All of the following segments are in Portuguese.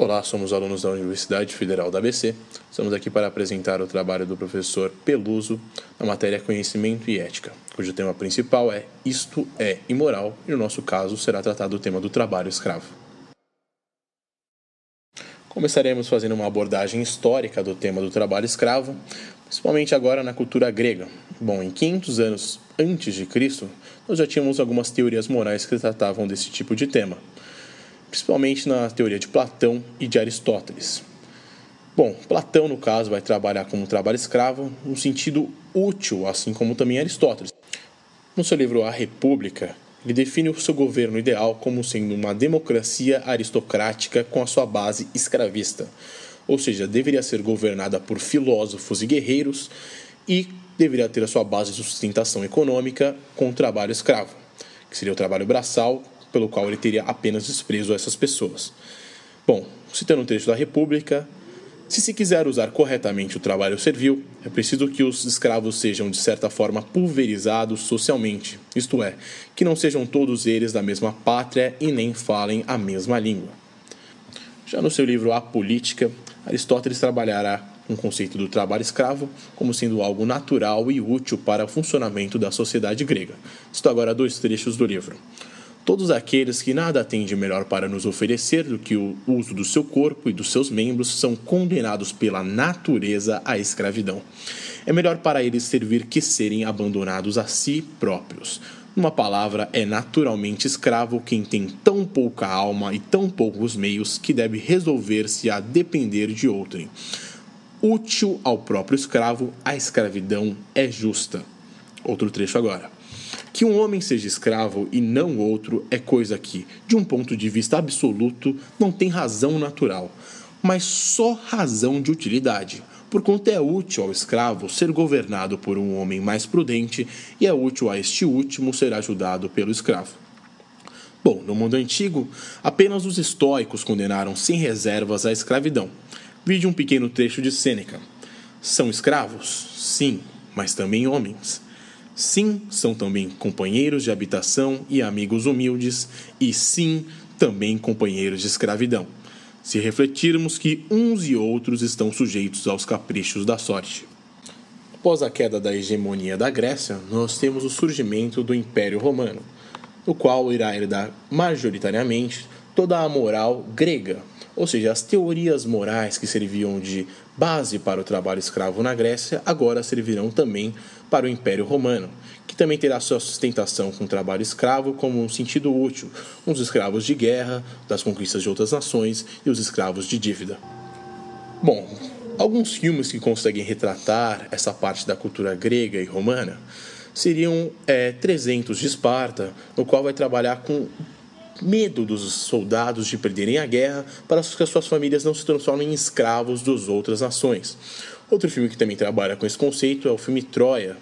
Olá, somos alunos da Universidade Federal da ABC. Estamos aqui para apresentar o trabalho do professor Peluso na matéria Conhecimento e Ética, cujo tema principal é Isto é Imoral, e no nosso caso será tratado o tema do trabalho escravo. Começaremos fazendo uma abordagem histórica do tema do trabalho escravo, principalmente agora na cultura grega. Bom, em 500 anos antes de Cristo, nós já tínhamos algumas teorias morais que tratavam desse tipo de tema, principalmente na teoria de Platão e de Aristóteles. Bom, Platão, no caso, vai trabalhar como trabalho escravo no sentido útil, assim como também Aristóteles. No seu livro A República, ele define o seu governo ideal como sendo uma democracia aristocrática com a sua base escravista, ou seja, deveria ser governada por filósofos e guerreiros e deveria ter a sua base de sustentação econômica com o trabalho escravo, que seria o trabalho braçal, pelo qual ele teria apenas desprezo a essas pessoas. Bom, citando um trecho da República, se quiser usar corretamente o trabalho servil, é preciso que os escravos sejam, de certa forma, pulverizados socialmente, isto é, que não sejam todos eles da mesma pátria e nem falem a mesma língua. Já no seu livro A Política, Aristóteles trabalhará o conceito do trabalho escravo como sendo algo natural e útil para o funcionamento da sociedade grega. Cito agora dois trechos do livro. Todos aqueles que nada têm de melhor para nos oferecer do que o uso do seu corpo e dos seus membros são condenados pela natureza à escravidão. É melhor para eles servir que serem abandonados a si próprios. Numa palavra, é naturalmente escravo quem tem tão pouca alma e tão poucos meios que deve resolver-se a depender de outrem. Útil ao próprio escravo, a escravidão é justa. Outro trecho agora. Que um homem seja escravo e não outro é coisa que, de um ponto de vista absoluto, não tem razão natural, mas só razão de utilidade, porquanto é útil ao escravo ser governado por um homem mais prudente e é útil a este último ser ajudado pelo escravo. Bom, no mundo antigo, apenas os estoicos condenaram sem reservas a escravidão. Vide um pequeno trecho de Sêneca. São escravos? Sim, mas também homens. Sim, são também companheiros de habitação e amigos humildes, e sim, também companheiros de escravidão, se refletirmos que uns e outros estão sujeitos aos caprichos da sorte. Após a queda da hegemonia da Grécia, nós temos o surgimento do Império Romano, no qual irá herdar majoritariamente toda a moral grega, ou seja, as teorias morais que serviam de base para o trabalho escravo na Grécia agora servirão também para o Império Romano, que também terá sua sustentação com o trabalho escravo como um sentido útil, os escravos de guerra, das conquistas de outras nações e os escravos de dívida. Bom, alguns filmes que conseguem retratar essa parte da cultura grega e romana seriam 300 de Esparta, no qual vai trabalhar com medo dos soldados de perderem a guerra para que as suas famílias não se transformem em escravos das outras nações. Outro filme que também trabalha com esse conceito é o filme Troia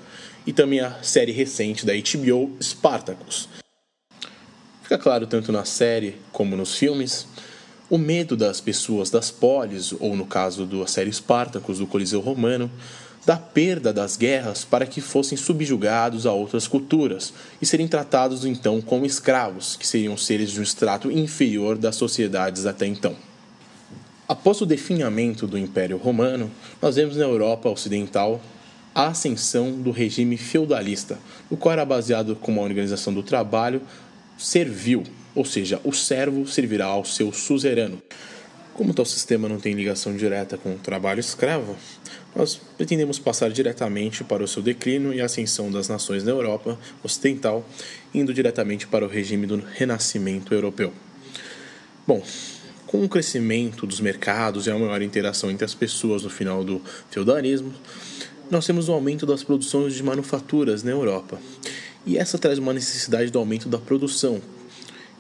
e também a série recente da HBO, Spartacus. Fica claro tanto na série como nos filmes o medo das pessoas das polis, ou no caso da série Spartacus, do Coliseu Romano, da perda das guerras para que fossem subjugados a outras culturas e serem tratados então como escravos, que seriam seres de um estrato inferior das sociedades até então. Após o definhamento do Império Romano, nós vemos na Europa Ocidental a ascensão do regime feudalista, o qual era baseado como uma organização do trabalho servil, ou seja, o servo servirá ao seu suzerano. Como tal sistema não tem ligação direta com o trabalho escravo, nós pretendemos passar diretamente para o seu declínio e ascensão das nações na Europa Ocidental, indo diretamente para o regime do Renascimento Europeu. Bom, com o crescimento dos mercados e a maior interação entre as pessoas no final do feudalismo, nós temos o aumento das produções de manufaturas na Europa. E essa traz uma necessidade do aumento da produção.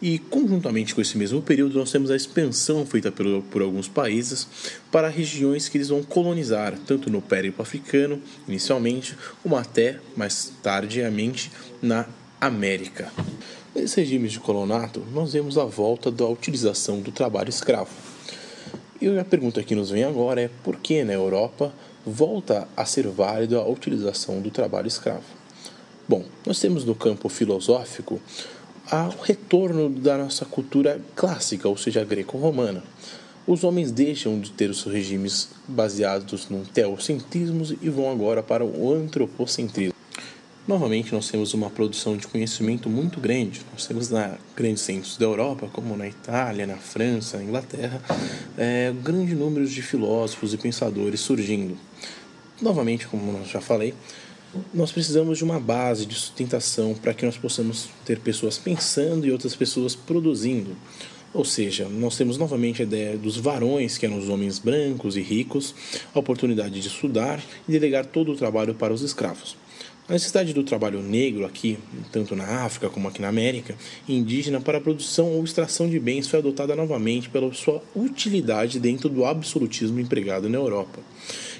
E, conjuntamente com esse mesmo período, nós temos a expansão feita por alguns países para regiões que eles vão colonizar, tanto no Périplo Africano, inicialmente, como até, mais tardiamente, na América. Nesses regimes de colonato, nós vemos a volta da utilização do trabalho escravo. E a pergunta que nos vem agora é por que na Europa volta a ser válida a utilização do trabalho escravo? Bom, nós temos no campo filosófico ao retorno da nossa cultura clássica, ou seja, greco-romana. Os homens deixam de ter os seus regimes baseados no teocentrismo e vão agora para o antropocentrismo. Novamente, nós temos uma produção de conhecimento muito grande. Nós temos na grandes centros da Europa, como na Itália, na França, na Inglaterra, um grande número de filósofos e pensadores surgindo. Novamente, como eu já falei, nós precisamos de uma base de sustentação para que nós possamos ter pessoas pensando e outras pessoas produzindo. Ou seja, nós temos novamente a ideia dos varões, que eram os homens brancos e ricos, a oportunidade de estudar e delegar todo o trabalho para os escravos. A necessidade do trabalho negro aqui, tanto na África como aqui na América, indígena para a produção ou extração de bens foi adotada novamente pela sua utilidade dentro do absolutismo empregado na Europa,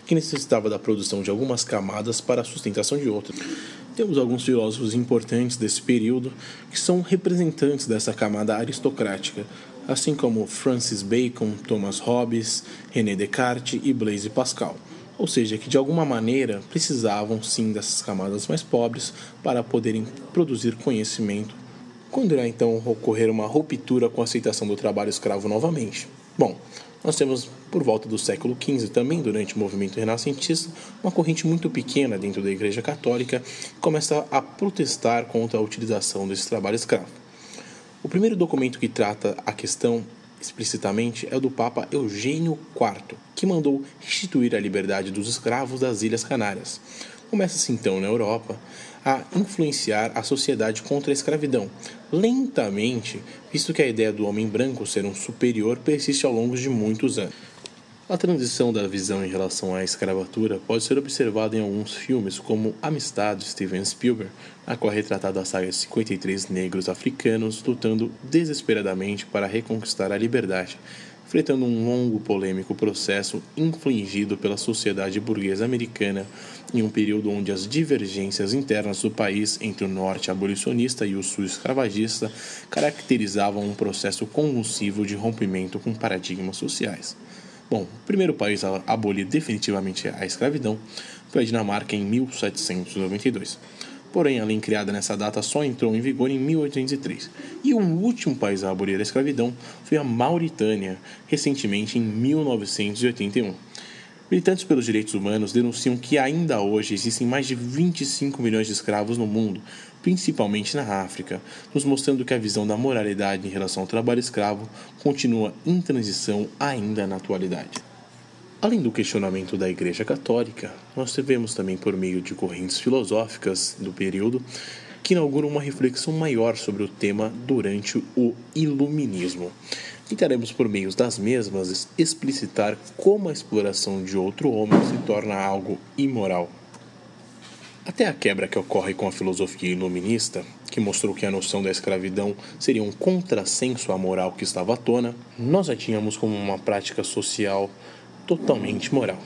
que necessitava da produção de algumas camadas para a sustentação de outras. Temos alguns filósofos importantes desse período que são representantes dessa camada aristocrática, assim como Francis Bacon, Thomas Hobbes, René Descartes e Blaise Pascal. Ou seja, que de alguma maneira precisavam sim dessas camadas mais pobres para poderem produzir conhecimento. Quando irá então ocorrer uma ruptura com a aceitação do trabalho escravo novamente? Bom, nós temos por volta do século XV, também durante o movimento renascentista, uma corrente muito pequena dentro da Igreja Católica que começa a protestar contra a utilização desse trabalho escravo. O primeiro documento que trata a questão explicitamente é o do Papa Eugênio IV, que mandou restituir a liberdade dos escravos das Ilhas Canárias. Começa-se então na Europa a influenciar a sociedade contra a escravidão, lentamente, visto que a ideia do homem branco ser um superior persiste ao longo de muitos anos. A transição da visão em relação à escravatura pode ser observada em alguns filmes, como Amistad, de Steven Spielberg, na qual é retratada a saga de 53 negros africanos lutando desesperadamente para reconquistar a liberdade, enfrentando um longo polêmico processo infligido pela sociedade burguesa americana em um período onde as divergências internas do país entre o norte abolicionista e o sul escravagista caracterizavam um processo convulsivo de rompimento com paradigmas sociais. Bom, o primeiro país a abolir definitivamente a escravidão foi a Dinamarca em 1792. Porém, a lei criada nessa data só entrou em vigor em 1803. E o último país a abolir a escravidão foi a Mauritânia, recentemente em 1981. Militantes pelos direitos humanos denunciam que ainda hoje existem mais de 25 milhões de escravos no mundo, principalmente na África, nos mostrando que a visão da moralidade em relação ao trabalho escravo continua em transição ainda na atualidade. Além do questionamento da Igreja Católica, nós tivemos também por meio de correntes filosóficas do período que inauguram uma reflexão maior sobre o tema durante o Iluminismo. Tentaremos por meio das mesmas explicitar como a exploração de outro homem se torna algo imoral. Até a quebra que ocorre com a filosofia iluminista, que mostrou que a noção da escravidão seria um contrassenso à moral que estava à tona, nós a tínhamos como uma prática social totalmente moral.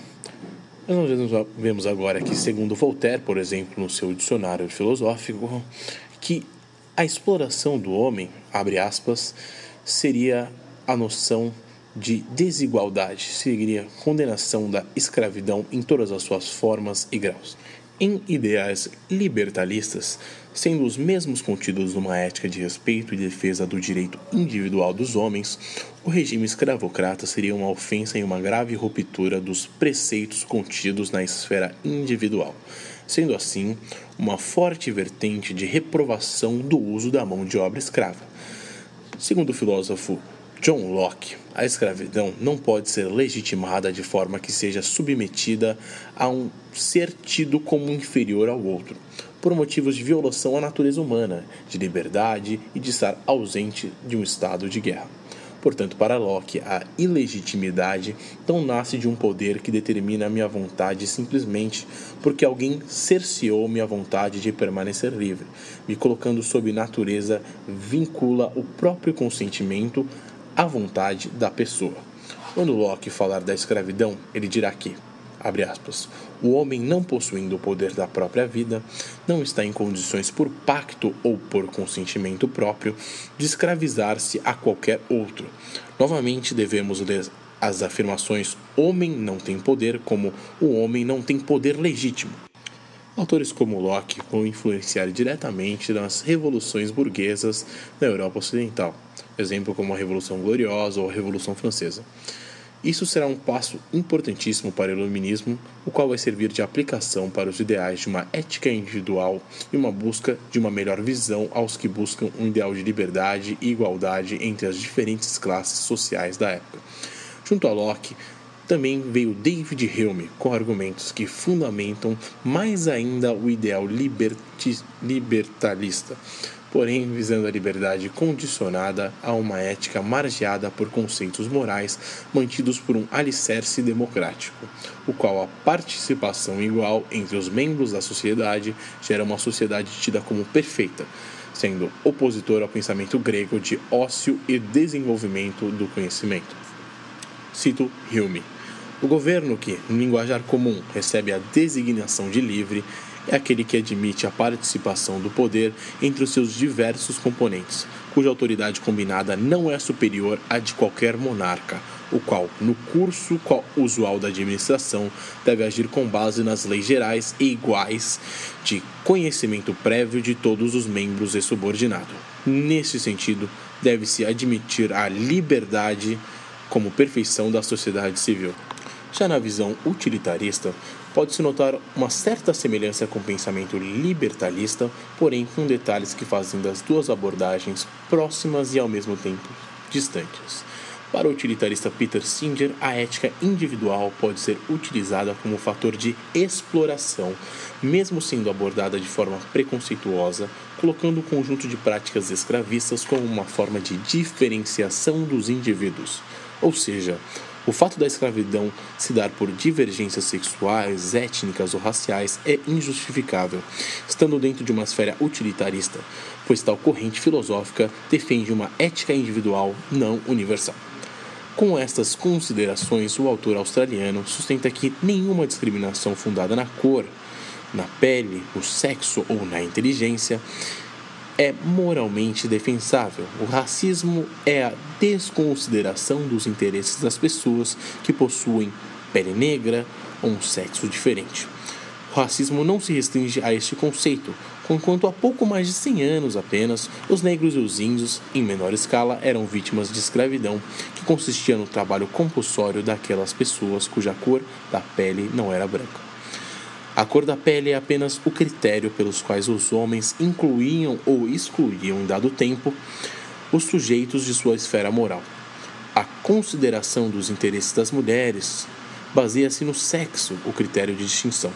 Nós vemos agora que, segundo Voltaire, por exemplo, no seu dicionário filosófico, que a exploração do homem, abre aspas, seria a noção de desigualdade, seria condenação da escravidão em todas as suas formas e graus. Em ideais libertalistas, sendo os mesmos contidos numa ética de respeito e defesa do direito individual dos homens, o regime escravocrata seria uma ofensa e uma grave ruptura dos preceitos contidos na esfera individual, sendo assim uma forte vertente de reprovação do uso da mão de obra escrava. Segundo o filósofo John Locke, a escravidão não pode ser legitimada de forma que seja submetida a um ser tido como inferior ao outro, por motivos de violação à natureza humana, de liberdade e de estar ausente de um estado de guerra. Portanto, para Locke, a ilegitimidade não nasce de um poder que determina a minha vontade simplesmente porque alguém cerceou minha vontade de permanecer livre, me colocando sob natureza vincula o próprio consentimento à vontade da pessoa. Quando Locke falar da escravidão, ele dirá que, abre aspas, o homem não possuindo o poder da própria vida, não está em condições por pacto ou por consentimento próprio de escravizar-se a qualquer outro. Novamente devemos ler as afirmações homem não tem poder como o homem não tem poder legítimo. Autores como Locke vão influenciar diretamente nas revoluções burguesas na Europa Ocidental. exemplo como a Revolução Gloriosa ou a Revolução Francesa. Isso será um passo importantíssimo para o iluminismo, o qual vai servir de aplicação para os ideais de uma ética individual e uma busca de uma melhor visão aos que buscam um ideal de liberdade e igualdade entre as diferentes classes sociais da época. Junto a Locke, também veio David Hume com argumentos que fundamentam mais ainda o ideal libertalista, porém visando a liberdade condicionada a uma ética margeada por conceitos morais mantidos por um alicerce democrático, o qual a participação igual entre os membros da sociedade gera uma sociedade tida como perfeita, sendo opositor ao pensamento grego de ócio e desenvolvimento do conhecimento. Cito Hume. O governo que, no linguajar comum, recebe a designação de livre é aquele que admite a participação do poder entre os seus diversos componentes, cuja autoridade combinada não é superior à de qualquer monarca, o qual, no curso usual da administração, deve agir com base nas leis gerais e iguais de conhecimento prévio de todos os membros e subordinado. Nesse sentido, deve-se admitir a liberdade como perfeição da sociedade civil. Já na visão utilitarista, pode-se notar uma certa semelhança com o pensamento libertalista, porém com detalhes que fazem das duas abordagens próximas e ao mesmo tempo distantes. Para o utilitarista Peter Singer, a ética individual pode ser utilizada como fator de exploração, mesmo sendo abordada de forma preconceituosa, colocando o conjunto de práticas escravistas como uma forma de diferenciação dos indivíduos. Ou seja, o fato da escravidão se dar por divergências sexuais, étnicas ou raciais é injustificável, estando dentro de uma esfera utilitarista, pois tal corrente filosófica defende uma ética individual não universal. Com estas considerações, o autor australiano sustenta que nenhuma discriminação fundada na cor, na pele, no sexo ou na inteligência é moralmente defensável. O racismo é a desconsideração dos interesses das pessoas que possuem pele negra ou um sexo diferente. O racismo não se restringe a este conceito, enquanto há pouco mais de 100 anos apenas, os negros e os índios, em menor escala, eram vítimas de escravidão, que consistia no trabalho compulsório daquelas pessoas cuja cor da pele não era branca. A cor da pele é apenas o critério pelos quais os homens incluíam ou excluíam em dado tempo os sujeitos de sua esfera moral. A consideração dos interesses das mulheres baseia-se no sexo, o critério de distinção.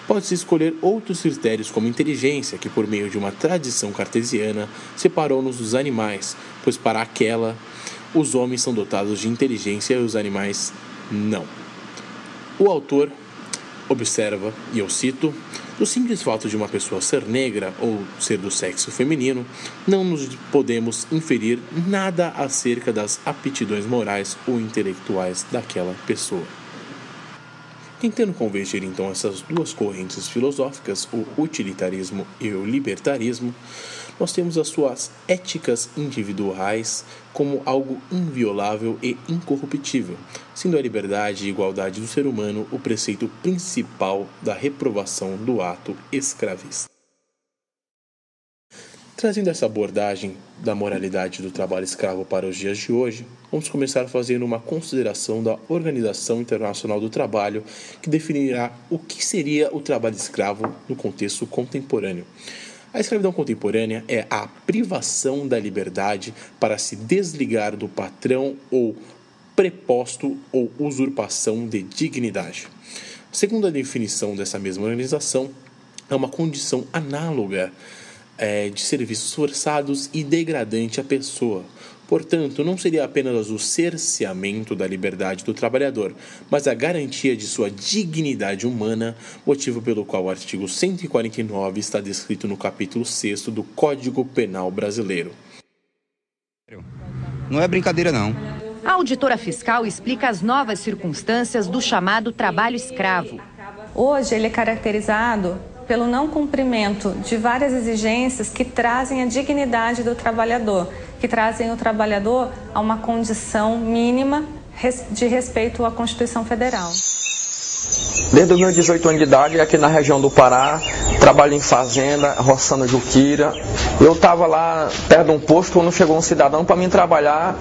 Pode-se escolher outros critérios como inteligência, que por meio de uma tradição cartesiana separou-nos dos animais, pois para aquela os homens são dotados de inteligência e os animais não. O autor observa, e eu cito, o simples fato de uma pessoa ser negra ou ser do sexo feminino, não nos podemos inferir nada acerca das aptidões morais ou intelectuais daquela pessoa. Tentando convergir então essas duas correntes filosóficas, o utilitarismo e o libertarismo, nós temos as suas éticas individuais como algo inviolável e incorruptível, sendo a liberdade e igualdade do ser humano o preceito principal da reprovação do ato escravista. Trazendo essa abordagem da moralidade do trabalho escravo para os dias de hoje, vamos começar fazendo uma consideração da Organização Internacional do Trabalho, que definirá o que seria o trabalho escravo no contexto contemporâneo. A escravidão contemporânea é a privação da liberdade para se desligar do patrão ou preposto ou usurpação de dignidade. Segundo a definição dessa mesma organização, é uma condição análoga de serviços forçados e degradante à pessoa. Portanto, não seria apenas o cerceamento da liberdade do trabalhador, mas a garantia de sua dignidade humana, motivo pelo qual o artigo 149 está descrito no capítulo 6º do Código Penal Brasileiro. Não é brincadeira, não. A auditora fiscal explica as novas circunstâncias do chamado trabalho escravo. Hoje ele é caracterizado pelo não cumprimento de várias exigências que trazem a dignidade do trabalhador, que trazem o trabalhador a uma condição mínima de respeito à Constituição Federal. Desde os meus 18 anos de idade, aqui na região do Pará, trabalho em fazenda, roçando juquira, Eu estava lá perto de um posto quando chegou um cidadão para mim trabalhar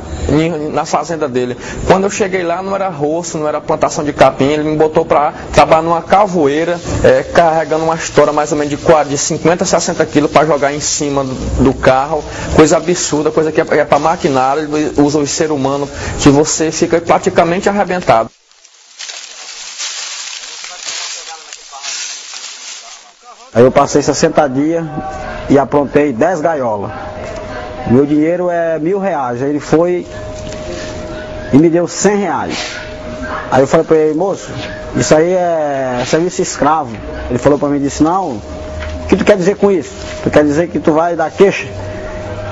na fazenda dele. Quando eu cheguei lá não era roço, não era plantação de capim, ele me botou para trabalhar numa cavoeira, carregando uma história mais ou menos de 50 a 60 quilos para jogar em cima do carro, coisa absurda, coisa que é para maquinário, ele usa o ser humano, que você fica praticamente arrebentado. Aí eu passei 60 dias e aprontei 10 gaiolas. Meu dinheiro é R$1.000. Aí ele foi e me deu R$100. Aí eu falei para ele, moço, isso aí é serviço escravo. Ele falou para mim, disse, não, o que tu quer dizer com isso? Tu quer dizer que tu vai dar queixa?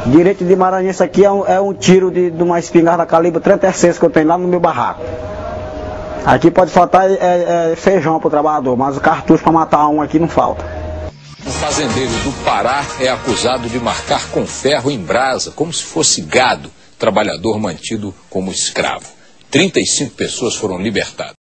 Direito de Maranhão, isso aqui é um tiro de uma espingarda calibre 36 que eu tenho lá no meu barraco. Aqui pode faltar feijão pro trabalhador, mas o cartucho para matar um aqui não falta. Um fazendeiro do Pará é acusado de marcar com ferro em brasa, como se fosse gado, trabalhador mantido como escravo. 35 pessoas foram libertadas.